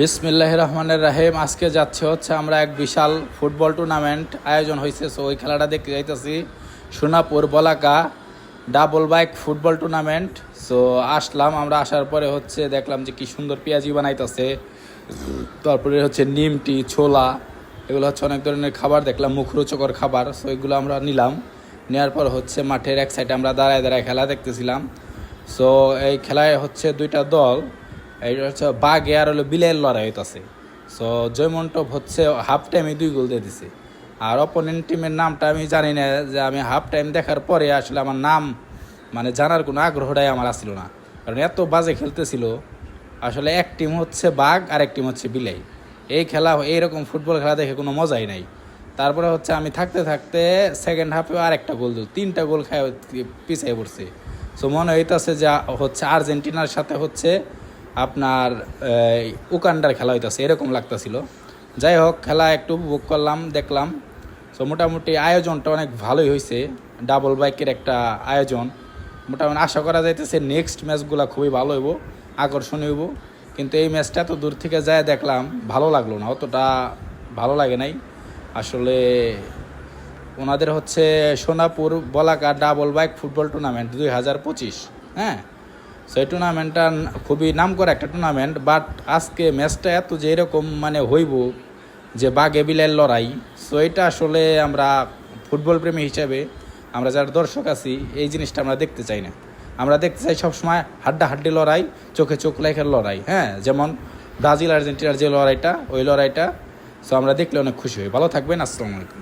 বিসমিল্লাহির রহমানির রহিম। আজকে হচ্ছে আমরা এক বিশাল ফুটবল টুর্নামেন্ট আয়োজন হয়েছে। সো ওই খেলাটা দেখতে যাইতেছি, Sonapur Balaka double bike football tournament. So আসলাম, আমরা আসার পরে দেখলাম যে কি সুন্দর পেঁয়াজি বানাইতেছে, তারপরে নিমটি, ছোলা, এগুলো অনেক ধরনের খাবার দেখলাম, মুখরোচকর খাবার। সো এগুলো আমরা নিলাম। নেওয়ার পর মাঠের এক সাইডে আমরা দাঁড়ায় দাঁড়ায় খেলা দেখতেছিলাম। সো এই খেলায় দুইটা দল, এইটা বাঘে আর বিলের লড়াই হইতেছে। সো জয়মন্টপ হাফ টাইমে 2 গোল দিয়ে দিছে। আর অপোনেন্ট টিমের নামটা আমি জানি না, যে আমি হাফ টাইম দেখার পরে আসলে আমার নাম জানার কোনো আগ্রহটাই আমার আসছিল না, কারণ এত বাজে খেলতেছিল। আসলে এক টিম বাঘ আর এক টিম বিলাই। এই খেলা, এইরকম ফুটবল খেলা দেখে কোনো মজাই নাই। তারপরে আমি থাকতে থাকতে সেকেন্ড হাফে আর একটা গোল দিল, 3টা গোল খায় পিছিয়ে পড়ছে। সো মনে হইতেছে যে আর্জেন্টিনার সাথে আপনার উকান্ডার খেলা হইতেছে, এরকম লাগতেছিল। যাই হোক, খেলা একটু উপভোগ করলাম, দেখলাম। সো মোটামুটি আয়োজনটা অনেক ভালোই হয়েছে, ডাবল বাইকের একটা আয়োজন। মোটামুটি আশা করা যাইতেছে নেক্সট ম্যাচগুলো খুবই ভালো হইব, আকর্ষণীয় হইব। কিন্তু এই ম্যাচটা এত দূর থেকে যায় দেখলাম, ভালো লাগলো না, অতটা ভালো লাগে নাই আসলে। ওনাদের Sonapur Balaka double bike football tournament 2025, হ্যাঁ। সো এই টুর্নামেন্টটা খুবই নাম করা একটা টুর্নামেন্ট। বাট আজকে ম্যাচটা এত যে এরকম হইব যে বাঘে বিলের লড়াই, সো এটা আসলে আমরা ফুটবল প্রেমী হিসাবে, আমরা যারা দর্শক আছি, এই জিনিসটা আমরা দেখতে চাই না। আমরা দেখতে চাই সবসময় হাড্ডাহাড্ডি লড়াই, চোখে চোখ লেখার লড়াই, হ্যাঁ, যেমন ব্রাজিল আর্জেন্টিনার যে লড়াইটা, ওই লড়াইটা। সো আমরা দেখলে অনেক খুশি হই। ভালো থাকবেন, আসসালামু আলাইকুম।